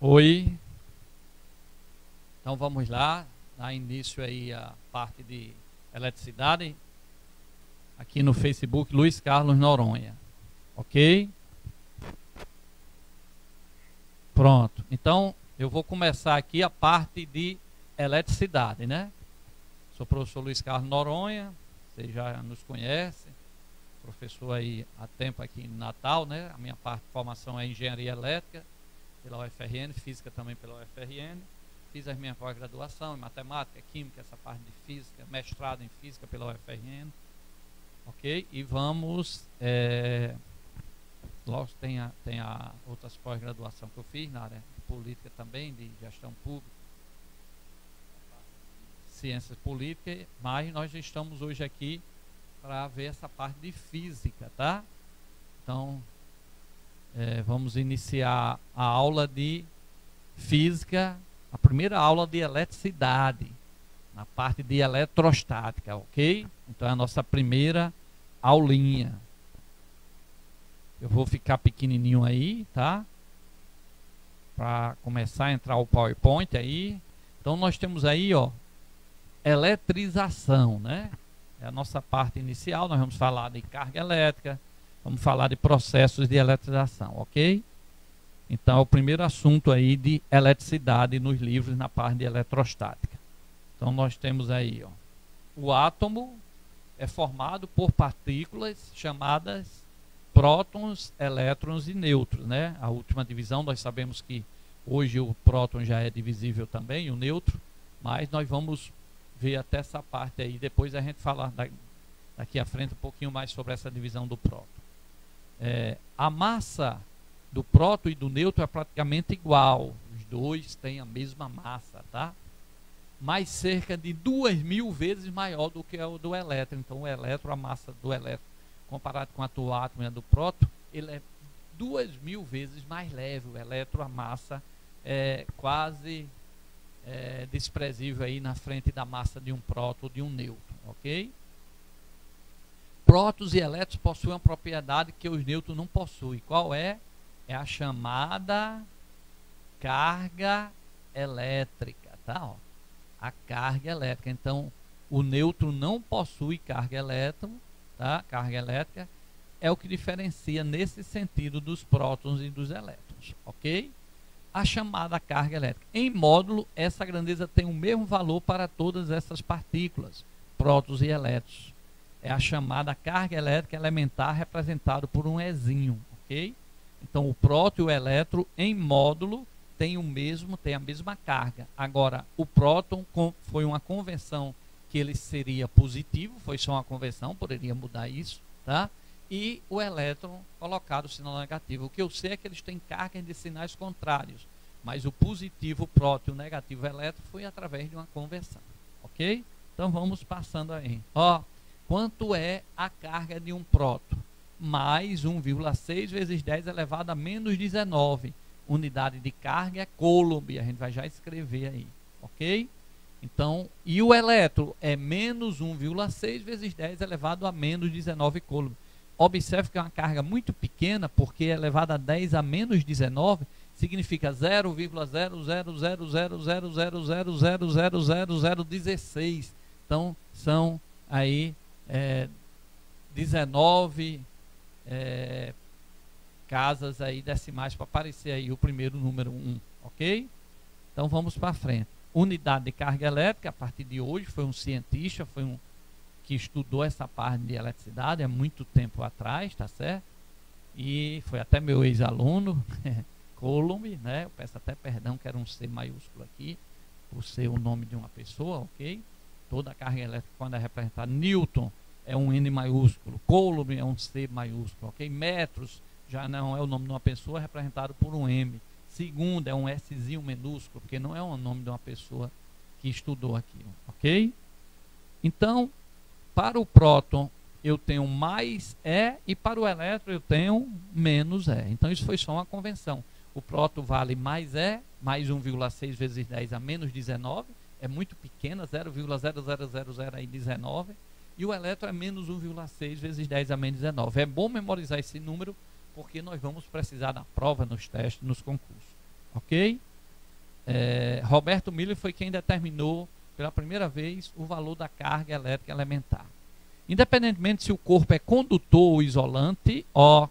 Oi, então vamos lá, dar início aí a parte de eletricidade, aqui no Facebook, Luiz Carlos Noronha, ok? Pronto, então eu vou começar aqui a parte de eletricidade, né? Sou o professor Luiz Carlos Noronha, vocês já nos conhecem, professor aí há tempo aqui em Natal, né? A minha parte de formação é engenharia elétrica, pela UFRN, física também pela UFRN. Fiz a minha pós-graduação em matemática, química, essa parte de física, mestrado em física pela UFRN. Ok? E vamos... logo tem a outras pós-graduação que eu fiz na área de política também, de gestão pública, ciências políticas, mas nós estamos hoje aqui para ver essa parte de física, tá? Então... vamos iniciar a aula de física, a primeira aula de eletricidade, na parte de eletrostática, ok? Então é a nossa primeira aulinha. Eu vou ficar pequenininho aí, tá? Para começar a entrar o PowerPoint aí. Então nós temos aí, ó, eletrização, né? É a nossa parte inicial, nós vamos falar de carga elétrica, vamos falar de processos de eletrização, ok? Então, é o primeiro assunto aí de eletricidade nos livros na parte de eletrostática. Então, nós temos aí, ó, o átomo é formado por partículas chamadas prótons, elétrons e nêutrons, né? A última divisão, nós sabemos que hoje o próton já é divisível também, o nêutron, mas nós vamos ver até essa parte aí, depois a gente fala daqui à frente um pouquinho mais sobre essa divisão do próton. A massa do próton e do nêutron é praticamente igual. Os dois têm a mesma massa, tá? Mas cerca de 2.000 vezes maior do que o do elétron. Então o elétron, a massa do elétron, comparado com a do átomo e a do próton, ele é 2.000 vezes mais leve. O elétron, a massa é quase desprezível aí na frente da massa de um próton ou de um nêutron, ok? Prótons e elétrons possuem uma propriedade que os nêutrons não possuem. Qual é? É a chamada carga elétrica, tá? Ó, a carga elétrica. Então, o nêutron não possui carga elétrica, tá? Carga elétrica é o que diferencia nesse sentido dos prótons e dos elétrons, ok? A chamada carga elétrica. Em módulo, essa grandeza tem o mesmo valor para todas essas partículas, prótons e elétrons. É a chamada carga elétrica elementar representado por um Ezinho, ok? Então o próton e o elétron em módulo tem a mesma carga. Agora o próton foi uma convenção que ele seria positivo, foi só uma convenção, poderia mudar isso, tá? E o elétron colocado o sinal negativo. O que eu sei é que eles têm cargas de sinais contrários, mas o positivo, o próton, e o negativo, o elétron foi através de uma conversão, ok? Então vamos passando aí. Ó, quanto é a carga de um próton? Mais 1,6 vezes 10 elevado a menos 19. Unidade de carga é coulomb, a gente vai já escrever aí, ok? Então, e o elétron é menos 1,6 vezes 10 elevado a menos 19 coulomb. Observe que é uma carga muito pequena, porque elevada a 10 a menos 19 significa 0,0000000000016. Então, são aí 19 casas aí decimais para aparecer aí o primeiro número 1, ok? Então vamos para frente. Unidade de carga elétrica, a partir de hoje, foi um cientista, que estudou essa parte de eletricidade há muito tempo atrás, tá certo? E foi até meu ex-aluno, Coulomb, né? Eu peço até perdão que era um C maiúsculo aqui, por ser o nome de uma pessoa, ok? Toda a carga elétrica, quando é representada, Newton é um N maiúsculo, Coulomb é um C maiúsculo, ok? Metros já não é o nome de uma pessoa, é representado por um M. Segundo é um Szinho minúsculo, porque não é o nome de uma pessoa que estudou aquilo, ok? Então, para o próton eu tenho mais E e para o elétron eu tenho menos E. Então isso foi só uma convenção. O próton vale mais E, mais 1,6 vezes 10 a menos 19, é muito pequena, 0,000019, e o elétron é menos 1,6 vezes 10 a menos 19. É bom memorizar esse número, porque nós vamos precisar na prova, nos testes, nos concursos. Ok? Roberto Miller foi quem determinou pela primeira vez o valor da carga elétrica elementar. Independentemente se o corpo é condutor ou isolante,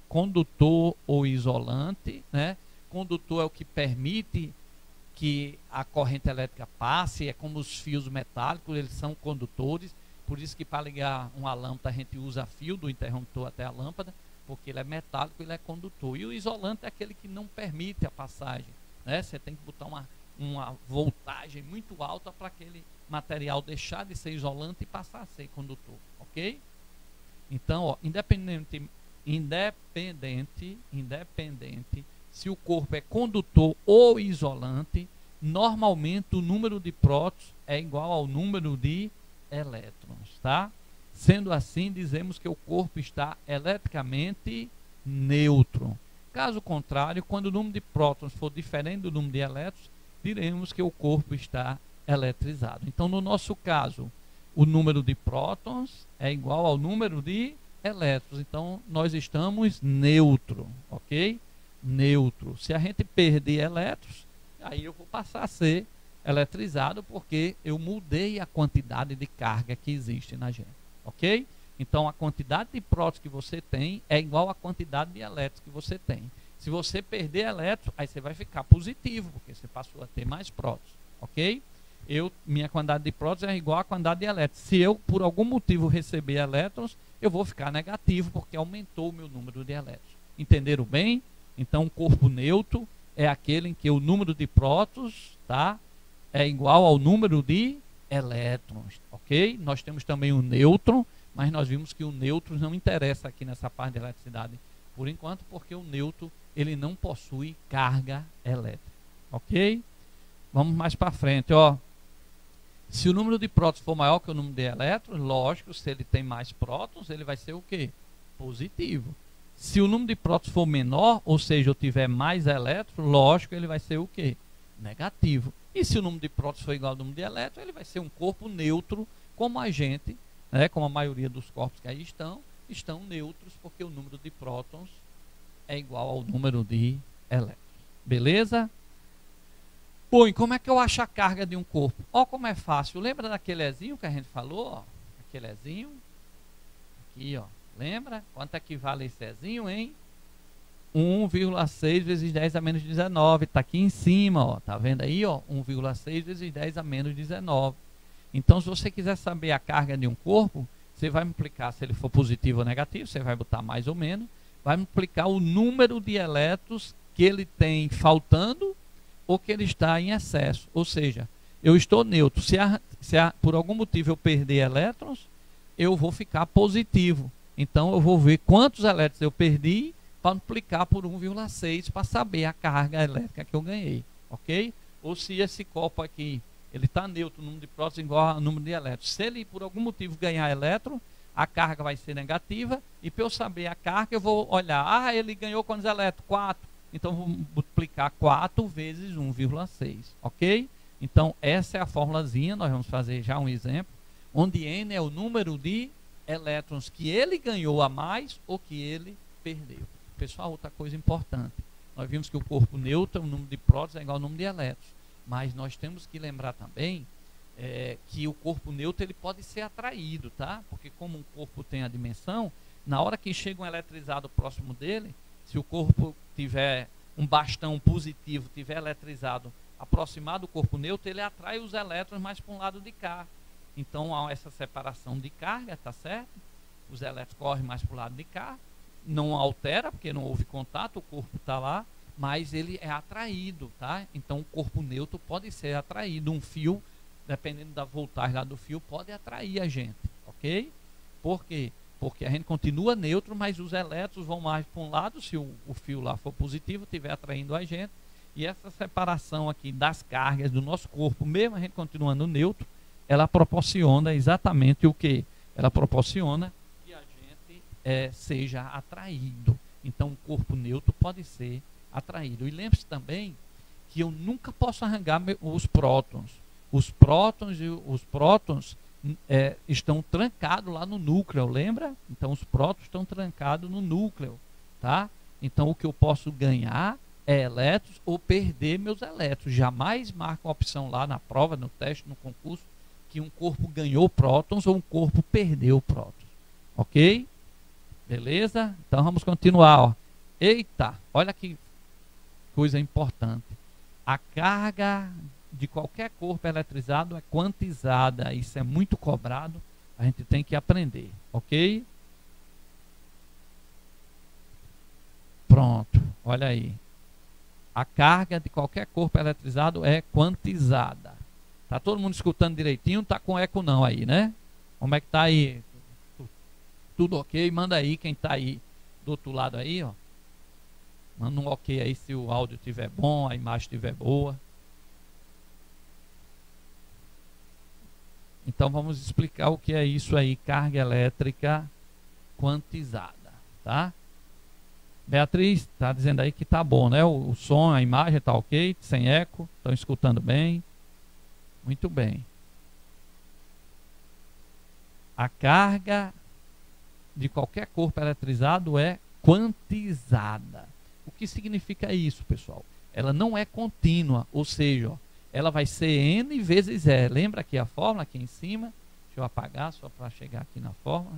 condutor ou isolante, né? Condutor é o que permite que a corrente elétrica passe, é como os fios metálicos, eles são condutores, por isso que para ligar uma lâmpada a gente usa fio do interruptor até a lâmpada, porque ele é metálico, ele é condutor. E o isolante é aquele que não permite a passagem, né? Você tem que botar uma voltagem muito alta para aquele material deixar de ser isolante e passar a ser condutor, ok? Então, ó, independente se o corpo é condutor ou isolante, normalmente o número de prótons é igual ao número de elétrons, tá? Sendo assim, dizemos que o corpo está eletricamente neutro. Caso contrário, quando o número de prótons for diferente do número de elétrons, diremos que o corpo está eletrizado. Então, no nosso caso, o número de prótons é igual ao número de elétrons. Então, nós estamos neutro, ok? Neutro. Se a gente perder elétrons, aí eu vou passar a ser eletrizado, porque eu mudei a quantidade de carga que existe na gente, ok? Então, a quantidade de prótons que você tem é igual à quantidade de elétrons que você tem. Se você perder elétrons, aí você vai ficar positivo, porque você passou a ter mais prótons, ok? Minha quantidade de prótons é igual à quantidade de elétrons. Se eu, por algum motivo, receber elétrons, eu vou ficar negativo, porque aumentou o meu número de elétrons. Entenderam bem? Então, um corpo neutro é aquele em que o número de prótons, tá, é igual ao número de elétrons, ok? Nós temos também o nêutron, mas nós vimos que o nêutron não interessa aqui nessa parte da eletricidade por enquanto, porque o nêutron ele não possui carga elétrica, ok? Vamos mais para frente, ó. Se o número de prótons for maior que o número de elétrons, lógico, se ele tem mais prótons, ele vai ser o quê? Positivo. Se o número de prótons for menor, ou seja, eu tiver mais elétrons, lógico, ele vai ser o quê? Negativo. E se o número de prótons for igual ao número de elétrons, ele vai ser um corpo neutro, como a gente, né, como a maioria dos corpos que aí estão neutros, porque o número de prótons é igual ao número de elétrons. Beleza? Bom, e como é que eu acho a carga de um corpo? Ó, como é fácil. Lembra daquele Ezinho que a gente falou? Ó? Aquele Ezinho. Aqui, ó. Lembra? Quanto é que vale esse Ezinho, hein? 1,6 vezes 10 a menos 19. Está aqui em cima, ó. Tá vendo aí, ó? 1,6 vezes 10 a menos 19. Então, se você quiser saber a carga de um corpo, você vai multiplicar, se ele for positivo ou negativo, você vai botar mais ou menos, vai multiplicar o número de elétrons que ele tem faltando ou que ele está em excesso. Ou seja, eu estou neutro. Se por algum motivo eu perder elétrons, eu vou ficar positivo. Então, eu vou ver quantos elétrons eu perdi para multiplicar por 1,6 para saber a carga elétrica que eu ganhei, ok? Ou se esse copo aqui, ele está neutro, o número de prótons igual ao número de elétrons. Se ele, por algum motivo, ganhar elétron, a carga vai ser negativa, e para eu saber a carga, eu vou olhar, ele ganhou quantos elétrons? 4. Então, vou multiplicar 4 vezes 1,6, ok? Então, essa é a formulazinha, nós vamos fazer já um exemplo, onde N é o número de elétrons que ele ganhou a mais ou que ele perdeu. Pessoal, outra coisa importante, nós vimos que o corpo neutro, o número de prótons é igual ao número de elétrons, mas nós temos que lembrar também que o corpo neutro ele pode ser atraído, tá? Porque como um corpo tem a dimensão, na hora que chega um eletrizado próximo dele, se o corpo tiver um bastão positivo, tiver eletrizado aproximado do corpo neutro, ele atrai os elétrons mais para um lado de cá. Então há essa separação de carga, tá certo? Os elétrons correm mais para o lado de cá, não altera, porque não houve contato, o corpo está lá, mas ele é atraído, tá? Então o corpo neutro pode ser atraído, um fio, dependendo da voltagem lá do fio, pode atrair a gente, ok? Por quê? Porque a gente continua neutro, mas os elétrons vão mais para um lado, se o fio lá for positivo, estiver atraindo a gente, e essa separação aqui das cargas do nosso corpo, mesmo a gente continuando neutro, ela proporciona exatamente o que? Ela proporciona que a gente seja atraído. Então o corpo neutro pode ser atraído. E lembre-se também que eu nunca posso arrancar os prótons. Os prótons estão trancados lá no núcleo, lembra? Então os prótons estão trancados no núcleo, tá? Então o que eu posso ganhar elétrons ou perder meus elétrons. Jamais marca uma opção lá na prova, no teste, no concurso, que um corpo ganhou prótons ou um corpo perdeu prótons. Ok? Beleza? Então vamos continuar. Ó. Eita, olha que coisa importante. A carga de qualquer corpo eletrizado é quantizada. Isso é muito cobrado. A gente tem que aprender. Ok? Pronto. Olha aí. A carga de qualquer corpo eletrizado é quantizada. Tá todo mundo escutando direitinho? Tá com eco não aí, né? Como é que tá aí? Tudo ok? Manda aí quem tá aí do outro lado aí, ó. Manda um ok aí se o áudio estiver bom, a imagem estiver boa. Então vamos explicar o que é isso aí, carga elétrica quantizada, tá? Beatriz está dizendo aí que tá bom, né? O som, a imagem tá ok, sem eco, estão escutando bem. Muito bem. A carga de qualquer corpo eletrizado é quantizada. O que significa isso, pessoal? Ela não é contínua, ou seja, ó, ela vai ser N vezes E. Lembra aqui a fórmula aqui em cima? Deixa eu apagar só para chegar aqui na fórmula.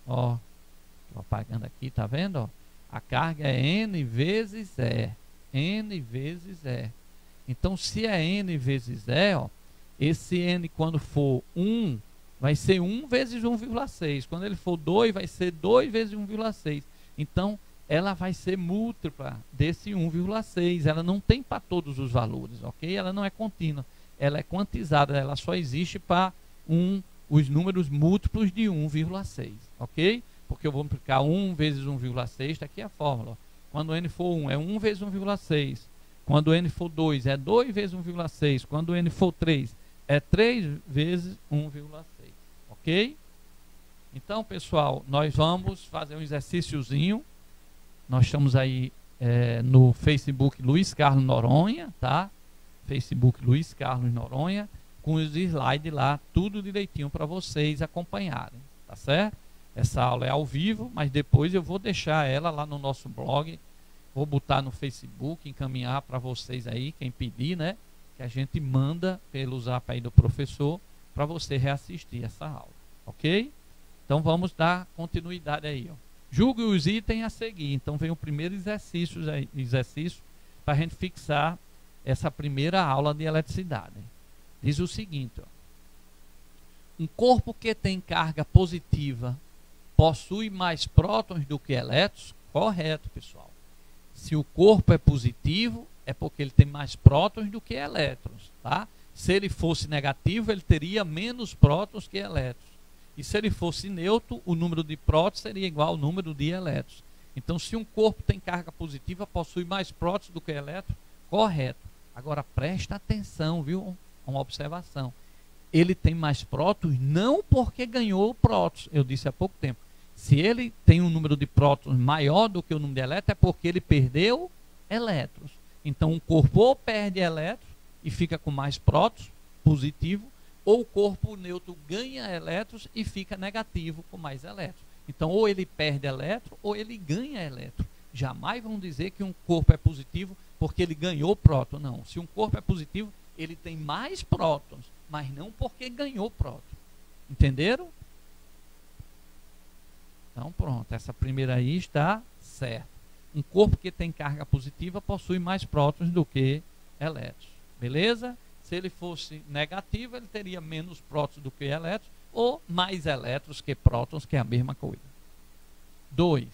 Ó, estou apagando aqui, tá vendo? Ó? A carga é N vezes E. N vezes E. Então, se é N vezes E, ó, esse N quando for 1, vai ser 1 vezes 1,6. Quando ele for 2, vai ser 2 vezes 1,6. Então, ela vai ser múltipla desse 1,6. Ela não tem para todos os valores, ok? Ela não é contínua. Ela é quantizada. Ela só existe para os números múltiplos de 1,6, ok? Porque eu vou multiplicar 1 vezes 1,6. Está aqui a fórmula. Ó. Quando N for 1, é 1 vezes 1,6. Quando N for 2, é 2 vezes 1,6. Quando N for 3, é 3 vezes 1,6. Ok? Então, pessoal, nós vamos fazer um exercíciozinho. Nós estamos aí no Facebook Luiz Carlos Noronha, tá? Facebook Luiz Carlos Noronha, com os slides lá, tudo direitinho para vocês acompanharem, tá certo? Essa aula é ao vivo, mas depois eu vou deixar ela lá no nosso blog, vou botar no Facebook, encaminhar para vocês aí, quem pedir, né? Que a gente manda pelo zap aí do professor para você reassistir essa aula, ok? Então vamos dar continuidade aí, ó. Julgue os itens a seguir. Então vem o primeiro exercício para a gente fixar essa primeira aula de eletricidade. Diz o seguinte, ó. Um corpo que tem carga positiva possui mais prótons do que elétrons? Correto, pessoal. Se o corpo é positivo, é porque ele tem mais prótons do que elétrons, tá? Se ele fosse negativo, ele teria menos prótons que elétrons. E se ele fosse neutro, o número de prótons seria igual ao número de elétrons. Então, se um corpo tem carga positiva, possui mais prótons do que elétrons? Correto. Agora, presta atenção, viu? Uma observação. Ele tem mais prótons não porque ganhou prótons. Eu disse há pouco tempo. Se ele tem um número de prótons maior do que o número de elétrons, é porque ele perdeu elétrons. Então, um corpo ou perde elétrons e fica com mais prótons, positivo, ou o corpo neutro ganha elétrons e fica negativo com mais elétrons. Então, ou ele perde elétron ou ele ganha elétron. Jamais vão dizer que um corpo é positivo porque ele ganhou próton. Não. Se um corpo é positivo, ele tem mais prótons, mas não porque ganhou próton. Entenderam? Então, pronto. Essa primeira aí está certa. Um corpo que tem carga positiva possui mais prótons do que elétrons. Beleza? Se ele fosse negativo, ele teria menos prótons do que elétrons, ou mais elétrons que prótons, que é a mesma coisa. 2.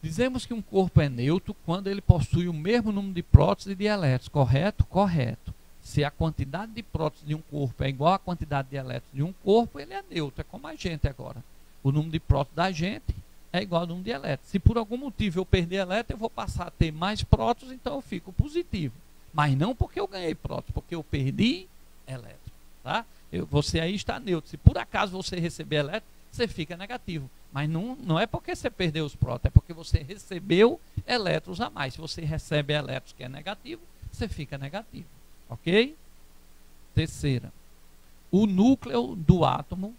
Dizemos que um corpo é neutro quando ele possui o mesmo número de prótons e de elétrons. Correto? Correto. Se a quantidade de prótons de um corpo é igual à quantidade de elétrons de um corpo, ele é neutro. É como a gente agora. O número de prótons da gente é igual ao número de elétrons. Se por algum motivo eu perder elétrons, eu vou passar a ter mais prótons, então eu fico positivo. Mas não porque eu ganhei prótons, porque eu perdi elétron, tá? Você aí está neutro. Se por acaso você receber elétron, você fica negativo. Mas não é porque você perdeu os prótons, é porque você recebeu elétrons a mais. Se você recebe elétrons que é negativo, você fica negativo, ok? Terceira, o núcleo do átomo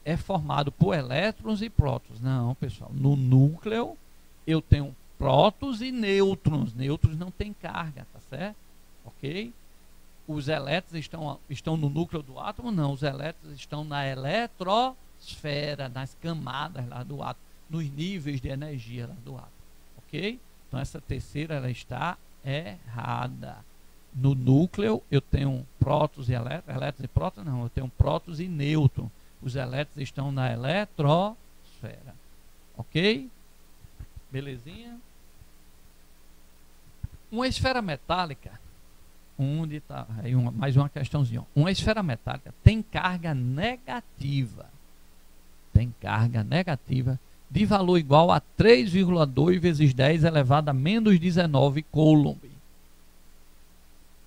é formado por elétrons e prótons. Não, pessoal, no núcleo eu tenho prótons e nêutrons. Nêutrons não tem carga, tá certo? Ok? Os elétrons estão no núcleo do átomo? Não, os elétrons estão na eletrosfera, nas camadas lá do átomo, nos níveis de energia lá do átomo. Ok? Então essa terceira ela está errada. No núcleo eu tenho prótons e elétrons. Elétrons e prótons não, eu tenho prótons e nêutrons. Os elétrons estão na eletrosfera. Ok? Belezinha? Uma esfera metálica, onde está? Aí mais uma questãozinha. Uma esfera metálica tem carga negativa. Tem carga negativa de valor igual a 3,2 vezes 10 elevado a menos 19 coulomb.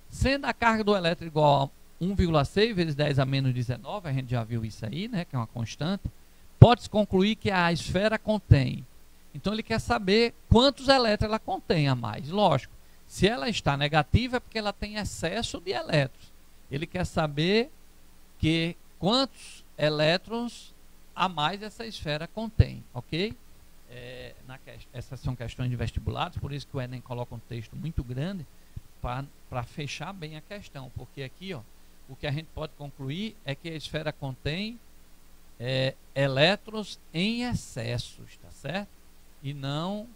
Sendo a carga do elétron igual a 1,6 vezes 10 a menos 19, a gente já viu isso aí, né, que é uma constante, pode-se concluir que a esfera contém. Então ele quer saber quantos elétrons ela contém a mais. Lógico, se ela está negativa é porque ela tem excesso de elétrons. Ele quer saber que quantos elétrons a mais essa esfera contém, ok? Essas são questões de vestibulares, por isso que o Enem coloca um texto muito grande para fechar bem a questão, porque aqui, ó, o que a gente pode concluir é que a esfera contém elétrons em excessos, tá certo? E não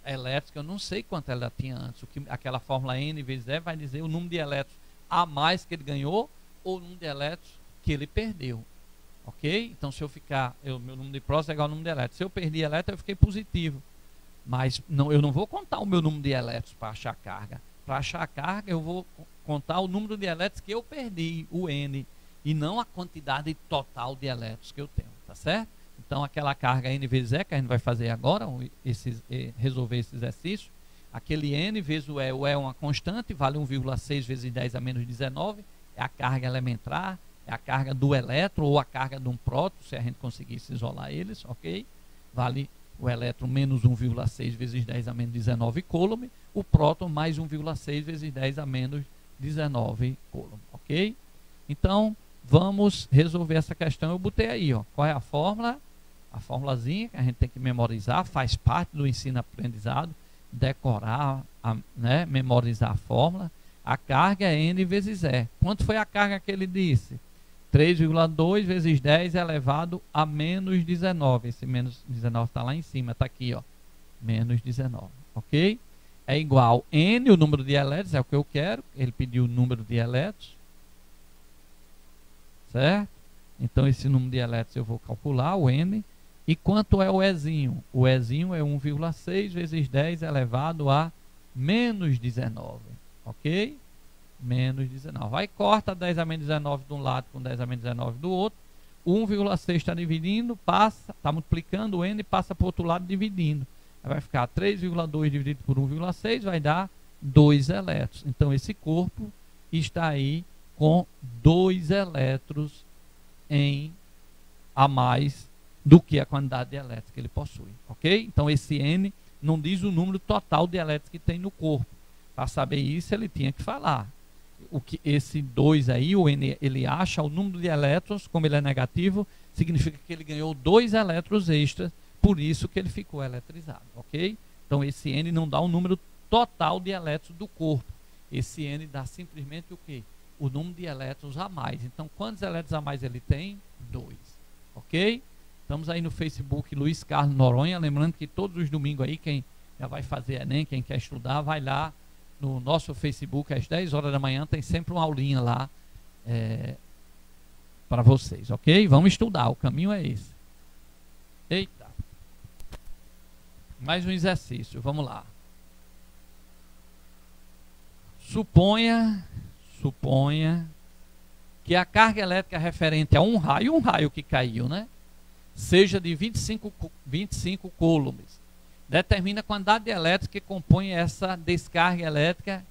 elétrons que eu não sei quanto ela tinha antes. Aquela fórmula N vezes E vai dizer o número de elétrons a mais que ele ganhou ou o número de elétrons que ele perdeu. Ok? Então se eu ficar, meu número de prótons é igual ao número de elétrons. Se eu perdi elétrons, eu fiquei positivo. Mas eu não vou contar o meu número de elétrons para achar carga. Para achar carga, eu vou contar o número de elétrons que eu perdi, o N, e não a quantidade total de elétrons que eu tenho, tá certo? Então, aquela carga N vezes E, que a gente vai fazer agora, resolver esse exercício, aquele N vezes o E é uma constante, vale 1,6 vezes 10 a menos 19, é a carga elementar, é a carga do elétron ou a carga de um próton, se a gente conseguisse isolar eles, ok? Vale o elétron menos 1,6 vezes 10 a menos 19 coulomb, o próton mais 1,6 vezes 10 a menos 19 coulomb, ok? Então, vamos resolver essa questão. Eu botei aí, ó, qual é a fórmula? A formulazinha que a gente tem que memorizar, faz parte do ensino-aprendizado, decorar, né, memorizar a fórmula. A carga é N vezes E. Quanto foi a carga que ele disse? 3,2 vezes 10 elevado a menos 19. Esse menos 19 está lá em cima, está aqui, ó, menos 19, ok? É igual N, o número de elétrons, é o que eu quero. Ele pediu o número de elétrons, certo? Então esse número de elétrons eu vou calcular, o N. E quanto é o Ezinho? O Ezinho é 1,6 vezes 10 elevado a menos 19, ok? Menos 19. Aí corta 10 a menos 19 de um lado com 10 a menos 19 do outro. 1,6 está dividindo, passa, está multiplicando, o N passa para o outro lado dividindo. Aí vai ficar 3,2 dividido por 1,6 vai dar 2 elétrons. Então esse corpo está aí com 2 elétrons a mais do que a quantidade de elétrons que ele possui, ok? Então esse N não diz o número total de elétrons que tem no corpo. Para saber isso ele tinha que falar. O que esse 2 aí, o N, ele acha o número de elétrons, como ele é negativo, significa que ele ganhou 2 elétrons extras, por isso que ele ficou eletrizado, ok? Então esse N não dá o número total de elétrons do corpo. Esse N dá simplesmente o quê? O número de elétrons a mais. Então quantos elétrons a mais ele tem? 2, ok? Estamos aí no Facebook Luiz Carlos Noronha, lembrando que todos os domingos aí, quem já vai fazer Enem, quem quer estudar, vai lá no nosso Facebook, às 10 horas da manhã, tem sempre uma aulinha lá para vocês, ok? Vamos estudar, o caminho é esse. Eita! Mais um exercício, vamos lá. Suponha que a carga elétrica referente a um raio que caiu, né? Seja de 25 coulombs. Determina a quantidade de elétrons que compõe essa descarga elétrica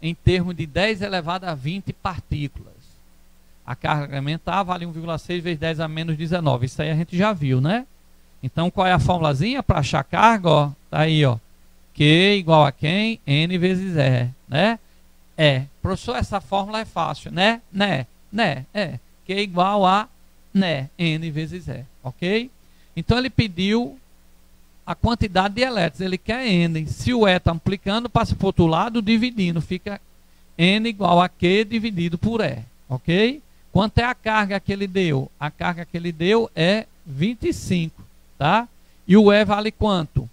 em termos de 10 elevado a 20 partículas. A carga elementar vale 1,6 vezes 10 a menos 19. Isso aí a gente já viu, né? Então, qual é a formulazinha para achar carga? Ó, tá aí, ó. Q igual a quem? N vezes E, né? Professor, essa fórmula é fácil, né? Q igual a N vezes E, ok? Então, ele pediu a quantidade de elétrons. Ele quer N. Se o E está amplificando, passa para o outro lado, dividindo. Fica N igual a Q dividido por E. Ok? Quanto é a carga que ele deu? A carga que ele deu é 25. Tá? E o E vale quanto?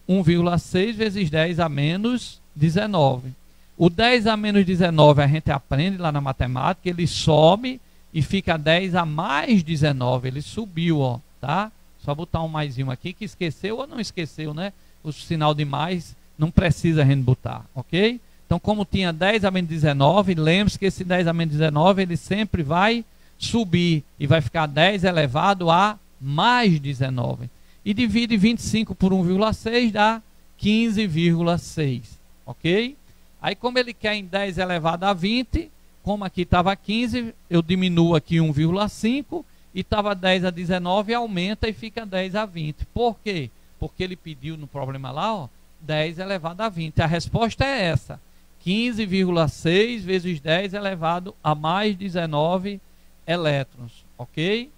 1,6 vezes 10 a menos 19. O 10 a menos 19 a gente aprende lá na matemática. Ele sobe e fica 10 a mais 19. Ele subiu, ó. Tá? Só botar um maisinho aqui, que esqueceu ou não esqueceu, né? O sinal de mais não precisa a gente botar, ok? Então, como tinha 10 a menos 19, lembre-se que esse 10 a menos 19, ele sempre vai subir e vai ficar 10 elevado a mais 19. E divide 25 por 1,6, dá 15,6, ok? Aí, como ele quer em 10 elevado a 20, como aqui estava 15, eu diminuo aqui 1,5, e estava 10 a 19, aumenta e fica 10 a 20. Por quê? Porque ele pediu no problema lá, ó, 10 elevado a 20. A resposta é essa. 15,6 vezes 10 elevado a mais 19 elétrons. Ok?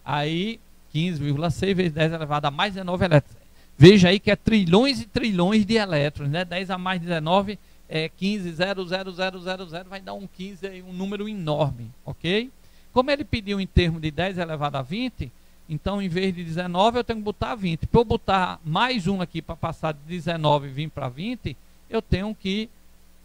Aí, 15,6 vezes 10 elevado a mais 19 elétrons. Veja aí que é trilhões e trilhões de elétrons, né? 10 a mais 19 é 15, 0,00000, vai dar um 15, aí, um número enorme. Ok? Como ele pediu em termos de 10 elevado a 20, então em vez de 19 eu tenho que botar 20. Para eu botar mais um aqui para passar de 19 e vir para 20, eu tenho que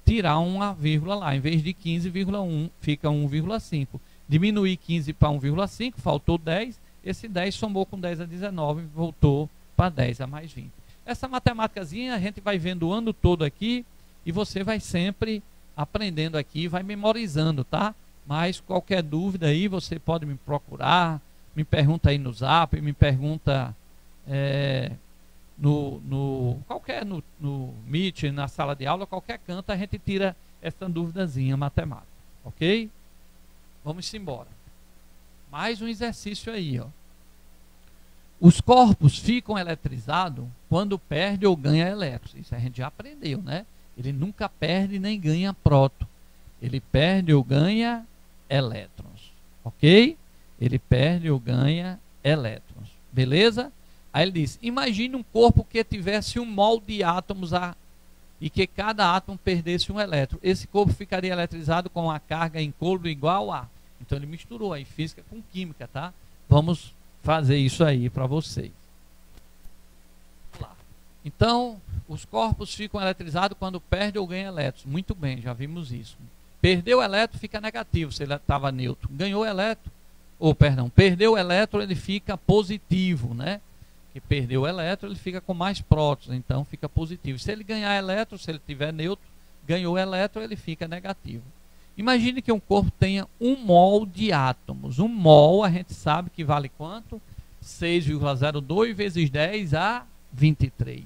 tirar uma vírgula lá. Em vez de 15,1 fica 1,5. Diminuir 15 para 1,5, faltou 10. Esse 10 somou com 10 a 19 e voltou para 10 a mais 20. Essa matemáticazinha a gente vai vendo o ano todo aqui e você vai sempre aprendendo aqui, vai memorizando, tá? Mas qualquer dúvida aí, você pode me procurar, me pergunta aí no Zap, me pergunta no Meet, na sala de aula, qualquer canto, a gente tira essa duvidazinha matemática, ok? Vamos embora. Mais um exercício aí, ó. Os corpos ficam eletrizados quando perde ou ganha elétrons. Isso a gente já aprendeu, né? Ele nunca perde nem ganha próton. Ele perde ou ganha elétrons, ok? Ele perde ou ganha elétrons, beleza? Aí ele diz, imagine um corpo que tivesse um mol de átomos e que cada átomo perdesse um elétron. Esse corpo ficaria eletrizado com a carga incôlume igual a... Então ele misturou aí física com química, tá? Vamos fazer isso aí para vocês. Vamos lá. Então, os corpos ficam eletrizados quando perde ou ganha elétrons. Muito bem, já vimos isso. Perdeu o elétron, fica negativo, se ele estava neutro. Ganhou o elétron, perdeu o elétron, ele fica positivo, né? Que perdeu o elétron, ele fica com mais prótons, então fica positivo. Se ele ganhar elétron, se ele tiver neutro, ganhou o elétron, ele fica negativo. Imagine que um corpo tenha 1 mol de átomos. 1 mol, a gente sabe que vale quanto? 6,02 vezes 10 a 23.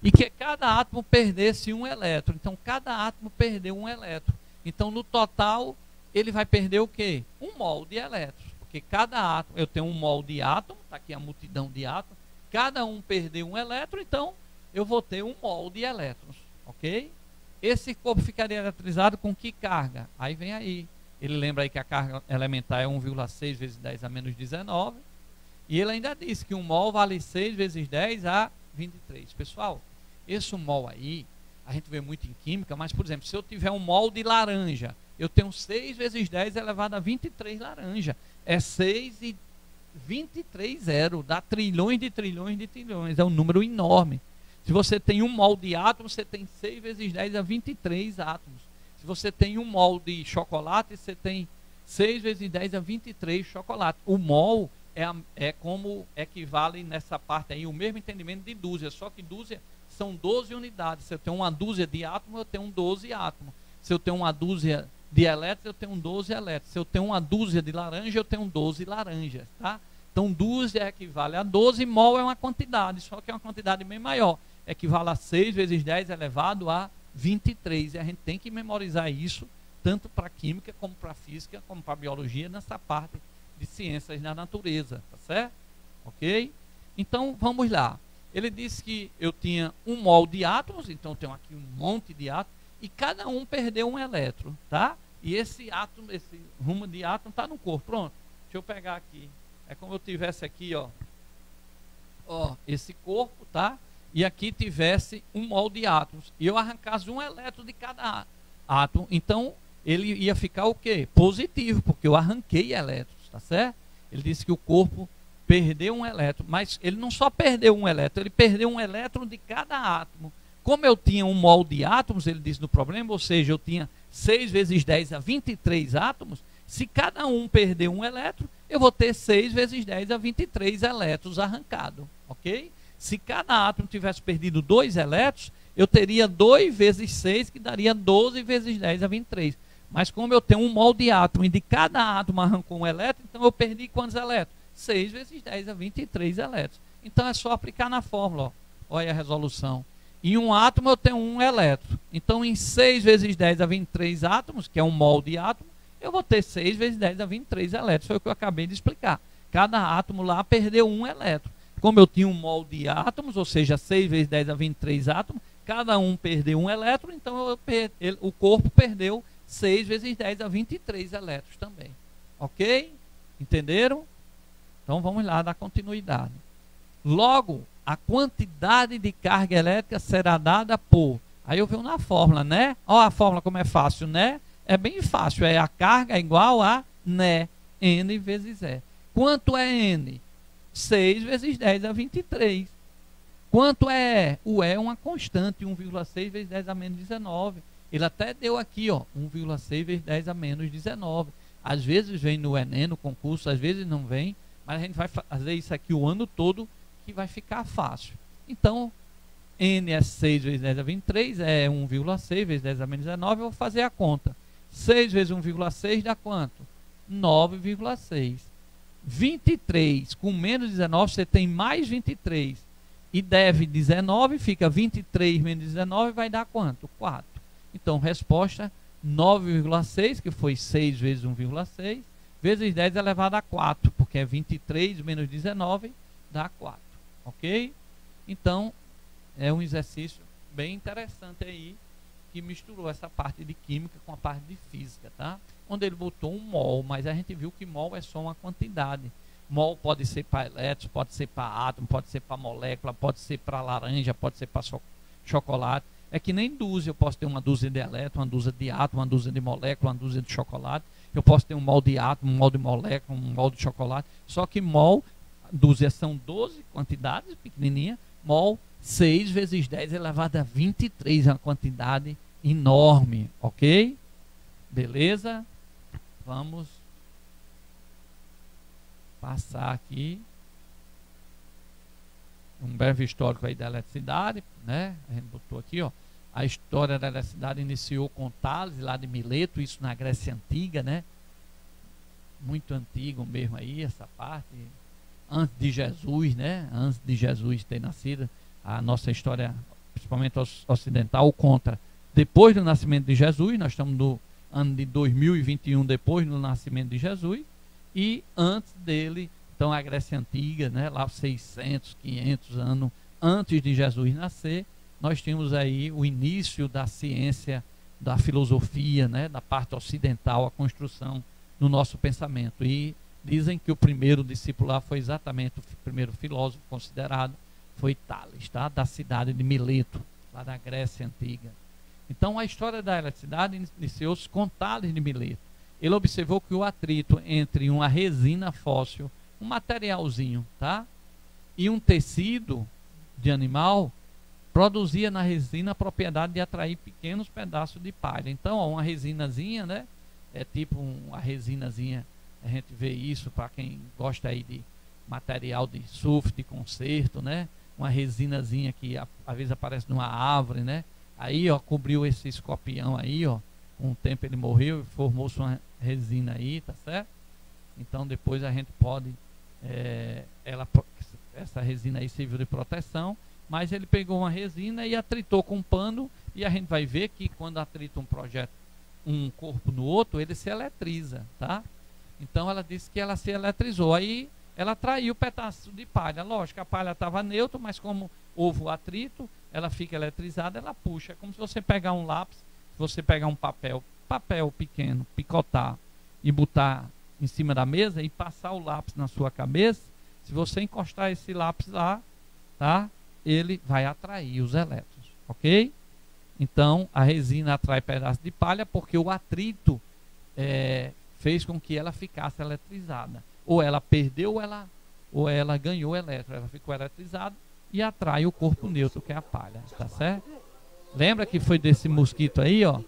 E que cada átomo perdesse um elétron. Então, cada átomo perdeu um elétron. Então, no total, ele vai perder o quê? 1 mol de elétrons. Porque cada átomo, eu tenho 1 mol de átomo, está aqui a multidão de átomos, cada um perdeu um elétron, então eu vou ter 1 mol de elétrons, ok? Esse corpo ficaria eletrizado com que carga? Aí vem aí. Ele lembra aí que a carga elementar é 1,6 vezes 10 a menos 19. E ele ainda disse que 1 mol vale 6 vezes 10 a 23. Pessoal, esse 1 mol aí, a gente vê muito em química, mas, por exemplo, se eu tiver 1 mol de laranja, eu tenho 6 vezes 10 elevado a 23 laranja. É 6 e 23 zero, dá trilhões de trilhões de trilhões. É um número enorme. Se você tem 1 mol de átomo, você tem 6 vezes 10 a 23 átomos. Se você tem 1 mol de chocolate, você tem 6 vezes 10 a 23 chocolate. O mol é como equivale nessa parte aí, o mesmo entendimento de dúzia, só que dúzia são 12 unidades. Se eu tenho uma dúzia de átomos, eu tenho 12 átomos. Se eu tenho uma dúzia de elétrons, eu tenho 12 elétrons. Se eu tenho uma dúzia de laranja, eu tenho 12 laranjas, tá? Então, dúzia equivale a 12, mol é uma quantidade, só que é uma quantidade bem maior. Equivale a 6 vezes 10 elevado a 23. E a gente tem que memorizar isso, tanto para química, como para física, como para biologia, nessa parte de ciências da natureza, tá certo? Ok? Então, vamos lá. Ele disse que eu tinha 1 mol de átomos, então eu tenho aqui um monte de átomos, e cada um perdeu um elétron, tá? E esse átomo, esse rumo de átomo está no corpo. Pronto, deixa eu pegar aqui. É como eu tivesse aqui, ó, esse corpo, tá? e aqui tivesse um mol de átomos, e eu arrancasse um elétron de cada átomo, então ele ia ficar o quê? Positivo, porque eu arranquei elétrons, tá certo? Ele disse que o corpo perdeu um elétron, mas ele não só perdeu um elétron, ele perdeu um elétron de cada átomo. Como eu tinha um mol de átomos, ele disse no problema, ou seja, eu tinha 6 vezes 10 a 23 átomos, se cada um perder um elétron, eu vou ter 6 vezes 10 a 23 elétrons arrancados, ok? Se cada átomo tivesse perdido 2 elétrons, eu teria 2 vezes 6, que daria 12 vezes 10 a 23. Mas como eu tenho um mol de átomo e de cada átomo arrancou um elétron, então eu perdi quantos elétrons? 6 vezes 10 a 23 elétrons. Então é só aplicar na fórmula, ó. Olha a resolução. Em um átomo eu tenho um elétron. Então em 6 vezes 10 a 23 átomos, que é um mol de átomo, eu vou ter 6 vezes 10 a 23 elétrons. Foi o que eu acabei de explicar. Cada átomo lá perdeu um elétron. Como eu tinha um mol de átomos, ou seja, 6 vezes 10 a 23 átomos, cada um perdeu um elétron, então o corpo perdeu 6 vezes 10 a 23 elétrons também. Ok? Entenderam? Então vamos lá dar continuidade. Logo, a quantidade de carga elétrica será dada por... Aí eu venho na fórmula, né? Olha a fórmula como é fácil, né? É bem fácil. É a carga igual a né, N vezes E. Quanto é N? 6 vezes 10 a 23. Quanto é E? O E é uma constante, 1,6 vezes 10 a menos 19. Ele até deu aqui, ó, 1,6 vezes 10 a menos 19. Às vezes vem no Enem, no concurso, às vezes não vem, mas a gente vai fazer isso aqui o ano todo, que vai ficar fácil. Então, N é 6 vezes 10 a 23, é 1,6 vezes 10 a menos 19, eu vou fazer a conta. 6 vezes 1,6 dá quanto? 9,6. 23 com menos 19, você tem mais 23. E deve 19, fica 23 menos 19, vai dar quanto? 4. Então, resposta 9,6, que foi 6 vezes 1,6, vezes 10 elevado a 4, porque é 23 menos 19, dá 4. Ok? Então, é um exercício bem interessante aí, que misturou essa parte de química com a parte de física, tá? Onde ele botou um mol, mas a gente viu que mol é só uma quantidade. Mol pode ser para elétrons, pode ser para átomo, pode ser para molécula, pode ser para laranja, pode ser para chocolate. É que nem dúzia, eu posso ter uma dúzia de elétrons, uma dúzia de átomo, uma dúzia de molécula, uma dúzia de chocolate. Eu posso ter um mol de átomo, um mol de molécula, um mol de chocolate. Só que mol, dúzia são 12 quantidades, pequenininha. Mol, 6 vezes 10 elevado a 23, é uma quantidade enorme, ok? Beleza? Vamos passar aqui um breve histórico aí da eletricidade, né? A gente botou aqui, ó. A história da eletricidade iniciou com Tales, lá de Mileto, isso na Grécia Antiga, né? Muito antigo mesmo aí, essa parte. Antes de Jesus, né? Antes de Jesus ter nascido, a nossa história, principalmente ocidental, conta depois do nascimento de Jesus. Nós estamos no ano de 2021, depois do nascimento de Jesus, e antes dele, então a Grécia Antiga, né, lá 600, 500 anos antes de Jesus nascer, nós temos aí o início da ciência, da filosofia, né, da parte ocidental, a construção do nosso pensamento. E dizem que o primeiro discipular foi exatamente o primeiro filósofo considerado, foi Tales, tá? Da cidade de Mileto, lá da Grécia Antiga. Então a história da eletricidade iniciou-se com Tales de Mileto. Ele observou que o atrito entre uma resina fóssil, um materialzinho, tá? E um tecido de animal produzia na resina a propriedade de atrair pequenos pedaços de palha. Então, ó, uma resinazinha, né? É tipo uma resinazinha, a gente vê isso para quem gosta aí de material de surf, de concerto, né? Uma resinazinha que às vezes aparece numa árvore, né? Aí, ó, cobriu esse escorpião aí, ó. Com o tempo ele morreu e formou-se uma resina aí, tá certo? Então depois a gente pode, essa resina aí serviu de proteção, mas ele pegou uma resina e atritou com um pano, e a gente vai ver que quando atrita um corpo no outro, ele se eletriza, tá? Então ela disse que ela se eletrizou, aí ela traiu o pedaço de palha. Lógico, a palha estava neutra, mas como houve o atrito, ela fica eletrizada, ela puxa. É como se você pegar um lápis, se você pegar um papel pequeno, picotar e botar em cima da mesa e passar o lápis na sua cabeça, se você encostar esse lápis lá, tá? ele vai atrair os elétrons, ok? Então, a resina atrai pedaços de palha porque o atrito fez com que ela ficasse eletrizada. Ou ela perdeu ou ela ganhou elétron. Ela ficou eletrizada e atrai o corpo neutro, que é a palha, tá certo? Lembra que foi desse mosquito aí, ó?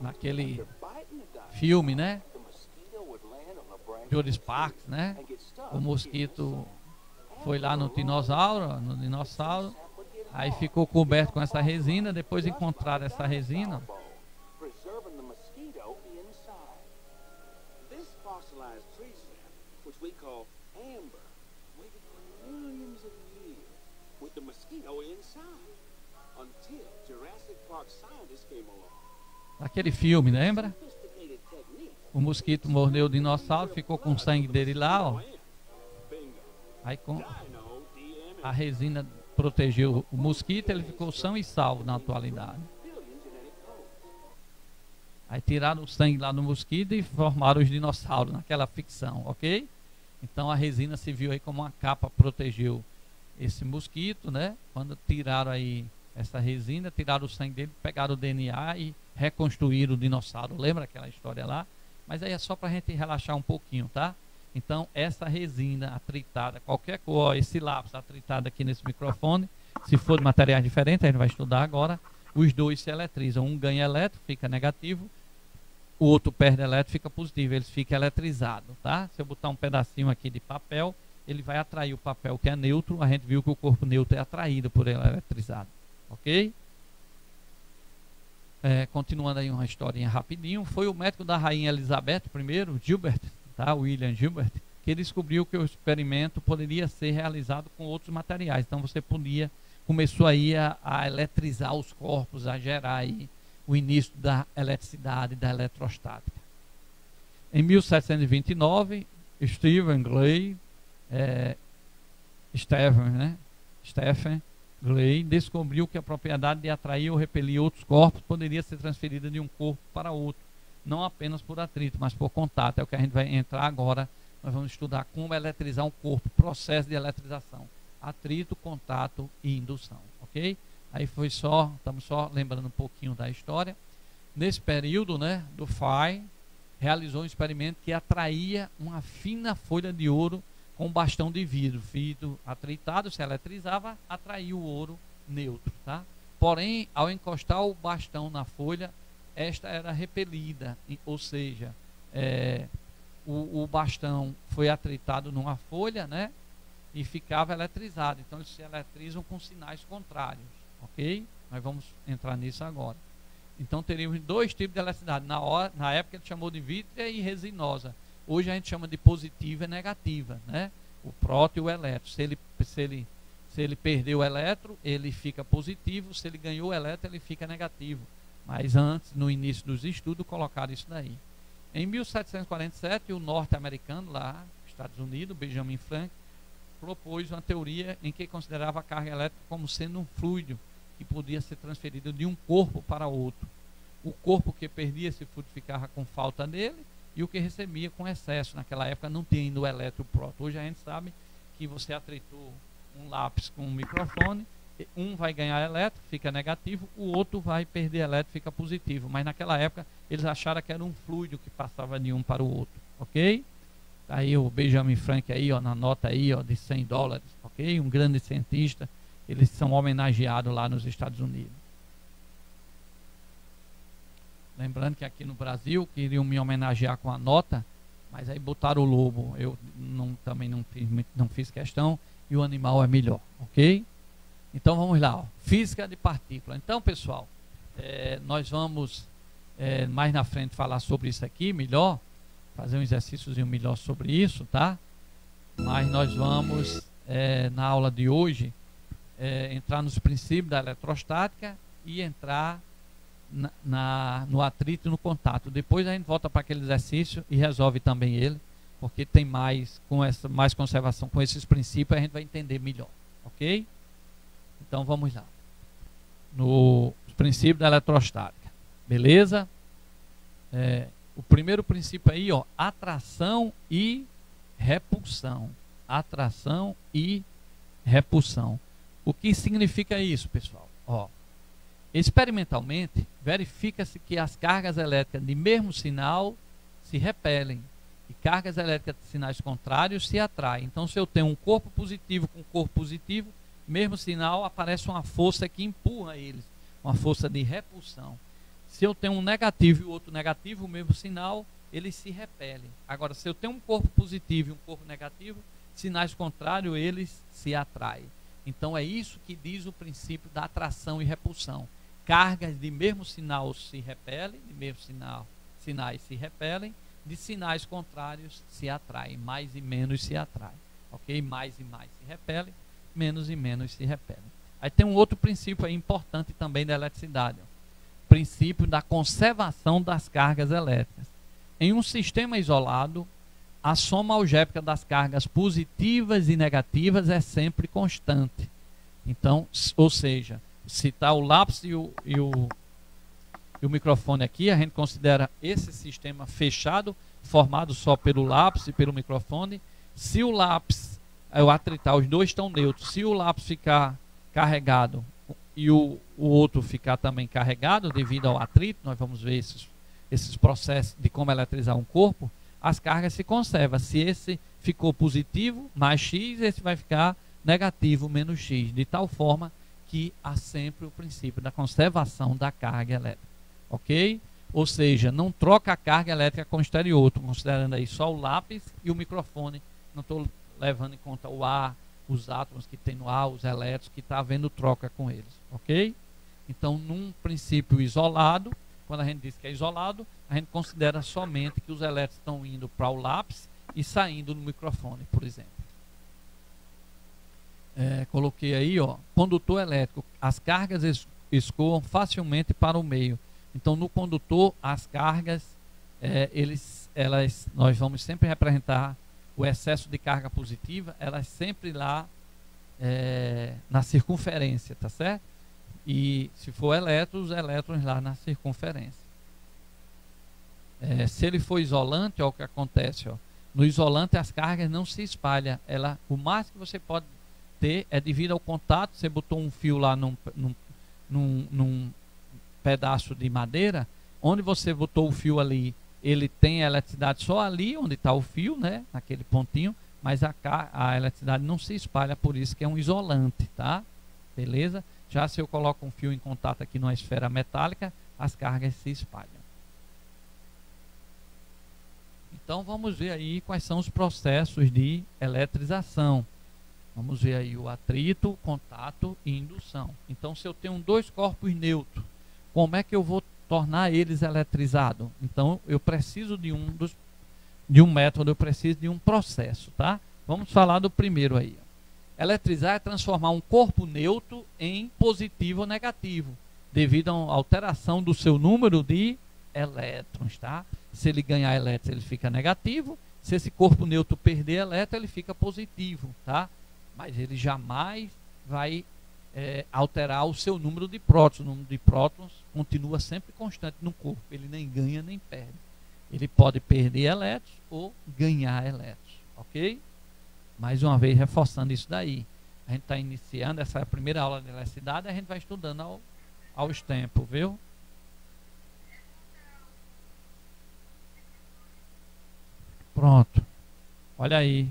Naquele filme, né? George Sparks, né? O mosquito foi lá no dinossauro, aí ficou coberto com essa resina, depois encontraram essa resina. Aquele filme, lembra? O mosquito mordeu o dinossauro, ficou com o sangue dele lá, ó. Aí com a resina protegeu o mosquito, ele ficou são e salvo na atualidade. Aí tiraram o sangue lá do mosquito e formaram os dinossauros naquela ficção, ok? Então a resina se viu aí como uma capa, protegeu esse mosquito, né? Quando tiraram aí essa resina, tiraram o sangue dele, pegaram o DNA e reconstruíram o dinossauro. Lembra aquela história lá? Mas aí é só para a gente relaxar um pouquinho, tá? Então essa resina atritada, qualquer cor, esse lápis atritado aqui nesse microfone, se for de materiais diferentes, a gente vai estudar agora, os dois se eletrizam. Um ganha elétron, fica negativo, o outro perde elétron, fica positivo, eles ficam eletrizados, tá? Se eu botar um pedacinho aqui de papel, ele vai atrair o papel que é neutro, a gente viu que o corpo neutro é atraído por ele eletrizado, ok? Continuando aí uma historinha rapidinho, foi o médico da rainha Elizabeth I, Gilbert, tá? William Gilbert, que descobriu que o experimento poderia ser realizado com outros materiais. Então você começou aí a eletrizar os corpos, a gerar aí o início da eletricidade, da eletrostática. Em 1729, Stephen Gray descobriu que a propriedade de atrair ou repelir outros corpos poderia ser transferida de um corpo para outro, não apenas por atrito, mas por contato. É o que a gente vai entrar agora. Nós vamos estudar como eletrizar um corpo, processo de eletrização, atrito, contato e indução, ok? Aí estamos só lembrando um pouquinho da história. Nesse período, né, do Fay realizou um experimento que atraía uma fina folha de ouro com um bastão de vidro. Vidro atritado, se eletrizava, atraía o ouro neutro, tá? Porém, ao encostar o bastão na folha, esta era repelida, ou seja, o bastão foi atritado numa folha, né? E ficava eletrizado. Então eles se eletrizam com sinais contrários, ok? Nós vamos entrar nisso agora. Então teríamos dois tipos de eletricidade. Na época ele chamou de vítrea e resinosa. Hoje a gente chama de positiva e negativa, né? O próton e o elétron. Se ele perdeu o elétron, ele fica positivo. Se ele ganhou o elétron, ele fica negativo. Mas antes, no início dos estudos, colocaram isso daí. Em 1747, o norte-americano lá, Estados Unidos, Benjamin Franklin, propôs uma teoria em que considerava a carga elétrica como sendo um fluido que podia ser transferido de um corpo para outro. O corpo que perdia esse fluido ficava com falta dele e o que recebia com excesso. Naquela época não tinha ainda o elétron próton. Hoje a gente sabe que você atritou um lápis com um microfone, um vai ganhar elétron, fica negativo, o outro vai perder elétron, fica positivo. Mas naquela época eles acharam que era um fluido que passava de um para o outro, ok? Tá aí o Benjamin Franklin aí, ó, na nota aí, ó, de $100, ok? Um grande cientista. Eles são homenageados lá nos Estados Unidos. Lembrando que aqui no Brasil queriam me homenagear com a nota, mas aí botaram o lobo. Eu também não fiz questão e o animal é melhor, ok? Então vamos lá, ó. Física de partícula. Então, pessoal, nós vamos mais na frente falar sobre isso aqui melhor, fazer um exercíciozinho melhor sobre isso, tá? Mas nós vamos, na aula de hoje, entrar nos princípios da eletrostática e entrar no atrito e no contato. Depois a gente volta para aquele exercício e resolve também ele, porque tem mais conservação com esses princípios, a gente vai entender melhor, ok? Então vamos lá. No princípio da eletrostática, beleza? O primeiro princípio aí, ó, atração e repulsão. atração e repulsão. O que significa isso, pessoal? Ó, experimentalmente, verifica-se que as cargas elétricas de mesmo sinal se repelem e cargas elétricas de sinais contrários se atraem. Então, se eu tenho um corpo positivo com corpo positivo, mesmo sinal, aparece uma força que empurra eles, uma força de repulsão. Se eu tenho um negativo e o outro negativo, o mesmo sinal, eles se repelem. Agora, se eu tenho um corpo positivo e um corpo negativo, sinais contrários, eles se atraem. Então, é isso que diz o princípio da atração e repulsão. Cargas de mesmo sinal se repelem, de mesmo sinais se repelem, de sinais contrários se atraem, mais e menos se atraem. Ok? Mais e mais se repelem, menos e menos se repelem. Aí tem um outro princípio aí importante também da eletricidade. Ó. Princípio da conservação das cargas elétricas. Em um sistema isolado, a soma algébrica das cargas positivas e negativas é sempre constante. Então, ou seja, se está o lápis e o microfone aqui, a gente considera esse sistema fechado, formado só pelo lápis e pelo microfone. Se o lápis, o atritar, os dois estão neutros. Se o lápis ficar carregado e o outro ficar também carregado devido ao atrito, nós vamos ver esses processos de como eletrizar um corpo, as cargas se conservam. Se esse ficou positivo, mais X, esse vai ficar negativo, menos X, de tal forma que há sempre o princípio da conservação da carga elétrica. Ok? Ou seja, não troca a carga elétrica com o exterior. Estou considerando aí só o lápis e o microfone. Não estou levando em conta o ar, os átomos que tem no ar, os elétrons, que está havendo troca com eles. Ok? Então, num princípio isolado, quando a gente diz que é isolado, a gente considera somente que os elétrons estão indo para o lápis e saindo no microfone, por exemplo. Coloquei aí, ó, condutor elétrico. As cargas escoam facilmente para o meio. Então, no condutor, as cargas, nós vamos sempre representar o excesso de carga positiva, elas sempre lá na circunferência, tá certo? E se for elétrons, os elétrons lá na circunferência. Se ele for isolante, ó, o que acontece, ó, no isolante as cargas não se espalham. O máximo que você pode ter é devido ao contato. Você botou um fio lá num pedaço de madeira, onde você botou o fio ali, ele tem a eletricidade só ali onde está o fio, né, naquele pontinho, mas a eletricidade não se espalha, por isso que é um isolante, tá? Beleza? Já se eu coloco um fio em contato aqui numa esfera metálica, as cargas se espalham. Então vamos ver aí quais são os processos de eletrização. Vamos ver aí o atrito, contato e indução. Então, se eu tenho dois corpos neutros, como é que eu vou tornar eles eletrizados? Então, eu preciso de um método, eu preciso de um processo, tá? Vamos falar do primeiro aí. Eletrizar é transformar um corpo neutro em positivo ou negativo, devido a uma alteração do seu número de elétrons, tá? Se ele ganhar elétrons, ele fica negativo. Se esse corpo neutro perder elétrons, ele fica positivo, tá? Mas ele jamais vai alterar o seu número de prótons. O número de prótons continua sempre constante no corpo. Ele nem ganha nem perde. Ele pode perder elétrons ou ganhar elétrons. Ok? Mais uma vez reforçando isso daí. A gente está iniciando essa primeira aula de eletricidade, a gente vai estudando aos tempos, viu? Pronto. Olha aí.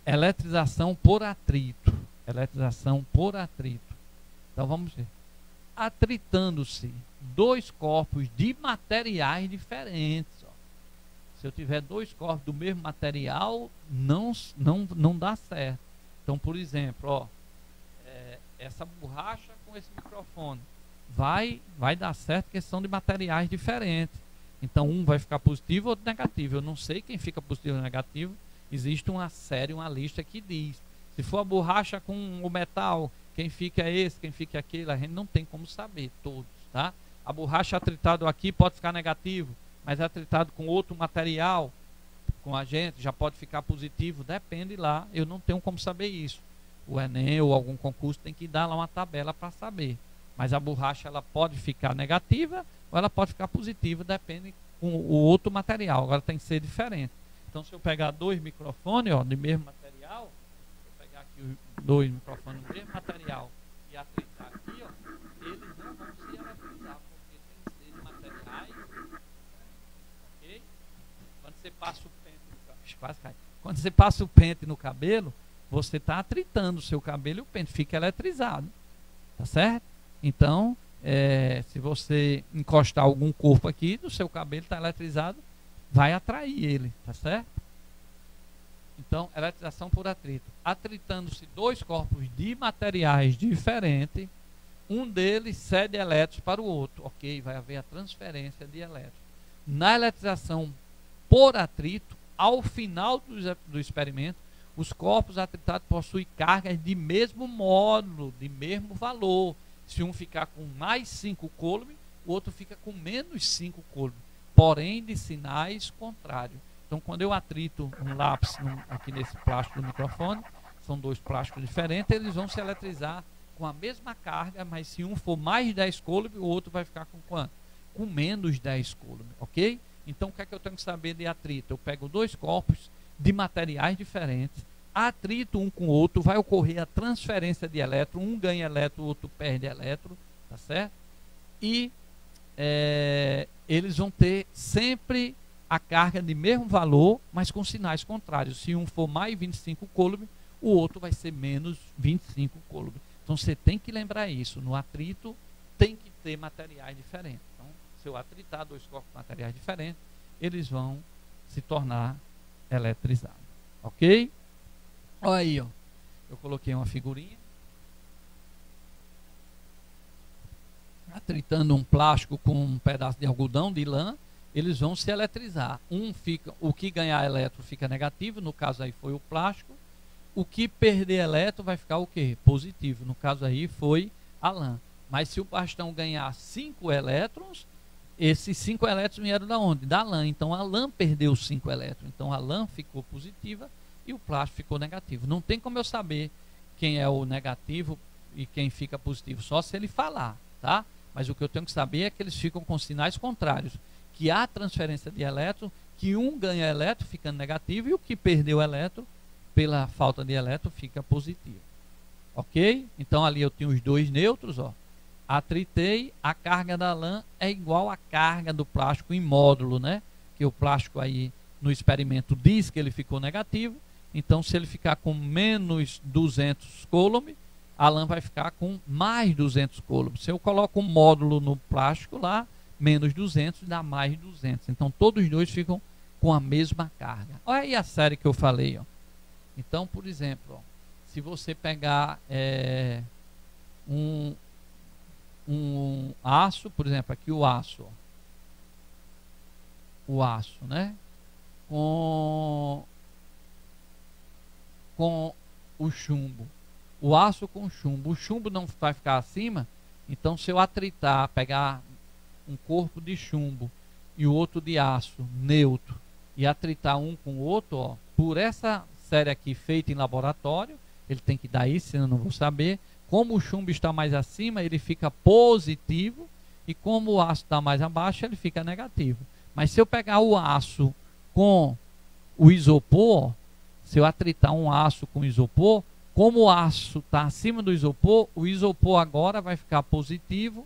Eletrização por atrito. Eletrização por atrito. Então vamos ver. Atritando-se dois corpos de materiais diferentes. Ó. Se eu tiver dois corpos do mesmo material, não dá certo. Então, por exemplo, ó, essa borracha com esse microfone vai dar certo, porque são de materiais diferentes. Então, um vai ficar positivo, outro negativo. Eu não sei quem fica positivo ou negativo. Existe uma lista que diz. Se for a borracha com o metal, quem fica esse, quem fica aquele, a gente não tem como saber todos, tá? A borracha atritado aqui pode ficar negativo, mas atritado com outro material, com a gente, já pode ficar positivo, depende lá, eu não tenho como saber isso. O Enem ou algum concurso tem que dar lá uma tabela para saber. Mas a borracha ela pode ficar negativa ou ela pode ficar positiva, depende com o outro material, agora tem que ser diferente. Então, se eu pegar dois microfones, ó, do mesmo material, vou pegar aqui os dois microfones do mesmo material e atritar aqui, ó, eles não vão se eletrizar, porque tem que ser de materiais, ok? Quando você passa o pente no cabelo, quase cai. Quando você passa o pente no cabelo, você está atritando o seu cabelo e o pente fica eletrizado, tá certo? Então, se você encostar algum corpo aqui, o seu cabelo está eletrizado, vai atrair ele, tá certo? Então, eletrização por atrito. Atritando-se dois corpos de materiais diferentes, um deles cede elétrons para o outro, ok? Vai haver a transferência de elétrons. Na eletrização por atrito, ao final do experimento, os corpos atritados possuem cargas de mesmo módulo, de mesmo valor. Se um ficar com mais 5 coulombs, o outro fica com menos 5 coulombs, porém de sinais contrários. Então, quando eu atrito um lápis aqui nesse plástico do microfone, são dois plásticos diferentes, eles vão se eletrizar com a mesma carga, mas se um for mais 10 coulombs, o outro vai ficar com quanto? Com menos 10 coulombs, ok? Então, o que é que eu tenho que saber de atrito? Eu pego dois corpos de materiais diferentes, atrito um com o outro, vai ocorrer a transferência de elétron, um ganha elétron, o outro perde elétron, tá certo? E eles vão ter sempre a carga de mesmo valor, mas com sinais contrários. Se um for mais 25 coulombs, o outro vai ser menos 25 coulombs. Então você tem que lembrar isso, no atrito tem que ter materiais diferentes. Então, se eu atritar dois corpos de materiais diferentes, eles vão se tornar eletrizados, ok? Olha aí, ó. Eu coloquei uma figurinha. Atritando um plástico com um pedaço de algodão, de lã, eles vão se eletrizar. O que ganhar elétron fica negativo, no caso aí foi o plástico. O que perder elétron vai ficar o quê? Positivo. No caso aí foi a lã. Mas se o bastão ganhar 5 elétrons, esses 5 elétrons vieram da onde? Da lã. Então a lã perdeu 5 elétrons. Então a lã ficou positiva e o plástico ficou negativo. Não tem como eu saber quem é o negativo e quem fica positivo, só se ele falar, tá? Mas o que eu tenho que saber é que eles ficam com sinais contrários, que há transferência de elétron, que um ganha elétron ficando negativo e o que perdeu elétron, pela falta de elétron, fica positivo. Ok? Então ali eu tenho os dois nêutrons, ó. Atritei, a carga da lã é igual à carga do plástico em módulo, né? Que o plástico aí no experimento diz que ele ficou negativo. Então, se ele ficar com menos 200 coulombs, a lã vai ficar com mais 200 coulombs. Se eu coloco um módulo no plástico lá, menos 200 dá mais 200. Então, todos os dois ficam com a mesma carga. Olha aí a série que eu falei, ó. Então, por exemplo, ó, se você pegar um aço, por exemplo, aqui o aço, ó. O aço, né? Com o chumbo. O aço com chumbo. O chumbo não vai ficar acima, então se eu atritar, pegar um corpo de chumbo e o outro de aço neutro e atritar um com o outro, ó, por essa série aqui feita em laboratório, ele tem que dar isso, senão eu não vou saber. Como o chumbo está mais acima, ele fica positivo, e como o aço está mais abaixo, ele fica negativo. Mas se eu pegar o aço com o isopor, se eu atritar um aço com isopor, como o aço está acima do isopor, o isopor agora vai ficar positivo.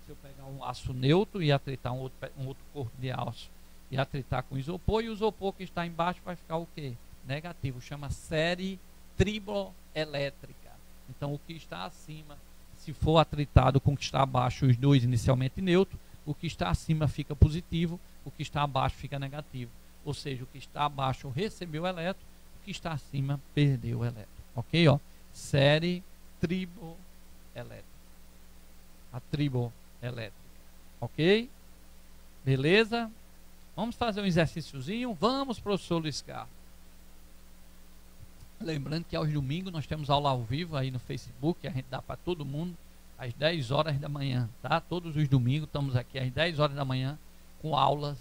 Se eu pegar um aço neutro e atritar um outro corpo de aço e atritar com isopor, e o isopor que está embaixo vai ficar o quê? Negativo. Chama série triboelétrica. Então o que está acima, se for atritado com o que está abaixo, os dois inicialmente neutros, o que está acima fica positivo, o que está abaixo fica negativo. Ou seja, o que está abaixo recebeu elétron, o que está acima perdeu elétron. Ok? Ó, série triboelétrica. A triboelétrica. Ok? Beleza? Vamos fazer um exercíciozinho? Vamos, professor Luiz Carlos. Lembrando que aos domingos nós temos aula ao vivo aí no Facebook, a gente dá para todo mundo às 10 horas da manhã, tá? Todos os domingos estamos aqui às 10 horas da manhã com aulas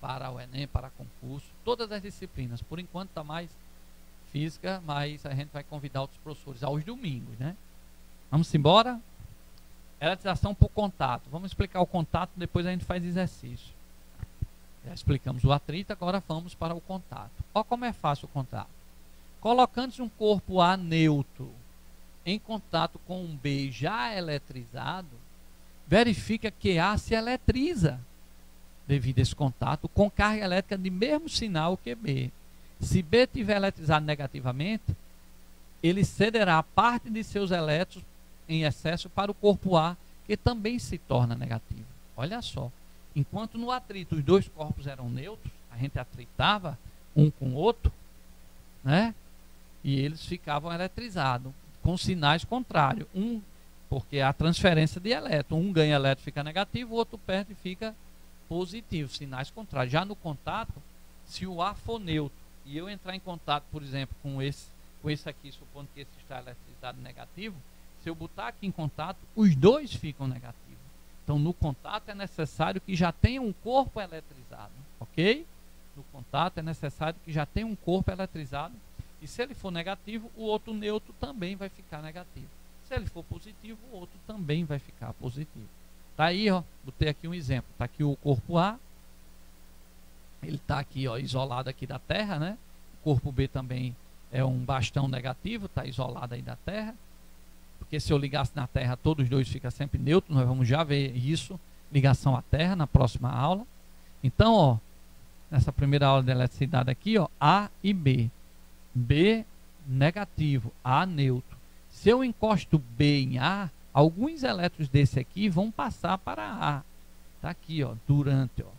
para o Enem, para concurso, todas as disciplinas. Por enquanto está mais física, mas a gente vai convidar outros professores aos domingos, né? Vamos embora? Eletrização por contato. Vamos explicar o contato, depois a gente faz exercício. Já explicamos o atrito, agora vamos para o contato. Olha como é fácil o contato. Colocando-se um corpo A neutro em contato com um B já eletrizado, verifica que A se eletriza devido a esse contato com carga elétrica de mesmo sinal que B. Se B estiver eletrizado negativamente, ele cederá parte de seus elétrons em excesso para o corpo A, que também se torna negativo. Olha só, enquanto no atrito os dois corpos eram neutros, a gente atritava um com o outro, né? E eles ficavam eletrizados, com sinais contrários. Porque há transferência de elétron. Um ganha elétron e fica negativo, o outro perde e fica positivo, sinais contrários. Já no contato, se o A for neutro e eu entrar em contato, por exemplo, com esse aqui, supondo que esse está eletrizado negativo, se eu botar aqui em contato, os dois ficam negativos. Então, no contato é necessário que já tenha um corpo eletrizado, ok? No contato é necessário que já tenha um corpo eletrizado. E se ele for negativo, o outro neutro também vai ficar negativo. Se ele for positivo, o outro também vai ficar positivo. Tá aí, ó, botei aqui um exemplo. Tá aqui o corpo A. Ele está aqui, ó, isolado aqui da Terra, né? O corpo B também é um bastão negativo, está isolado aí da Terra. Porque se eu ligasse na Terra, todos os dois ficam sempre neutros. Nós vamos já ver isso, ligação à Terra, na próxima aula. Então, ó, nessa primeira aula de eletricidade aqui, ó, A e B. B negativo, A neutro. Se eu encosto B em A, alguns elétrons desse aqui vão passar para A. Está aqui, ó, durante, ó.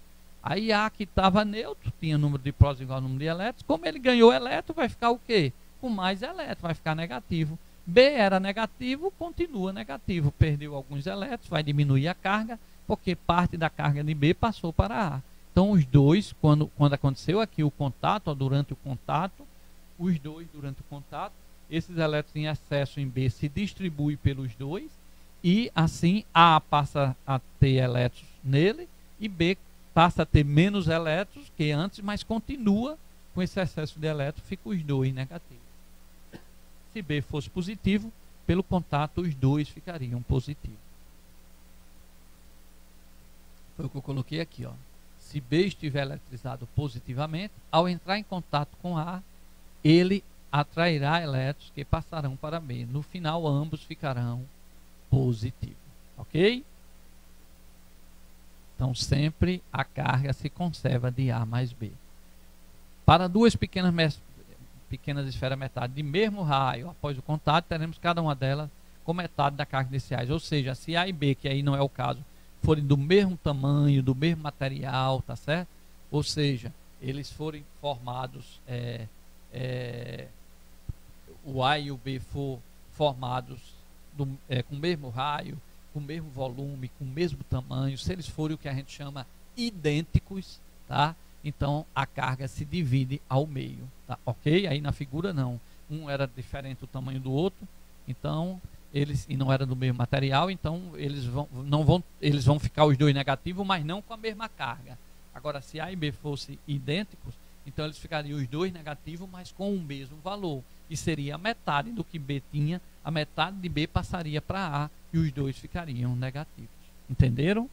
Aí A que estava neutro, tinha número de prótons igual ao número de elétrons. Como ele ganhou elétron, vai ficar o quê? Com mais elétrons, vai ficar negativo. B era negativo, continua negativo. Perdeu alguns elétrons, vai diminuir a carga, porque parte da carga de B passou para A. Então, os dois, quando aconteceu aqui o contato, ó, durante o contato, os dois durante o contato, esses elétrons em excesso em B se distribuem pelos dois e assim A passa a ter elétrons nele e B passa a ter menos elétrons que antes, mas continua com esse excesso de elétrons, fica os dois negativos. Se B fosse positivo, pelo contato os dois ficariam positivos. Foi o que eu coloquei aqui, ó. Se B estiver eletrizado positivamente, ao entrar em contato com A, ele atrairá elétrons que passarão para B. No final, ambos ficarão positivos. Ok? Então, sempre a carga se conserva de A mais B. Para duas pequenas esferas metade de mesmo raio, após o contato, teremos cada uma delas com metade da carga iniciais. Ou seja, se A e B, que aí não é o caso, forem do mesmo tamanho, do mesmo material, tá certo? Ou seja, eles forem formados... o A e o B for formados com o mesmo raio, com o mesmo volume, com o mesmo tamanho, se eles forem o que a gente chama idênticos, tá? Então a carga se divide ao meio, tá? Ok? Aí na figura não. Um era diferente do tamanho do outro, então e não era do mesmo material, então eles vão ficar os dois negativos, mas não com a mesma carga. Agora, se A e B fossem idênticos, então eles ficariam os dois negativos, mas com o mesmo valor. E seria a metade do que B tinha, a metade de B passaria para A e os dois ficariam negativos. Entenderam?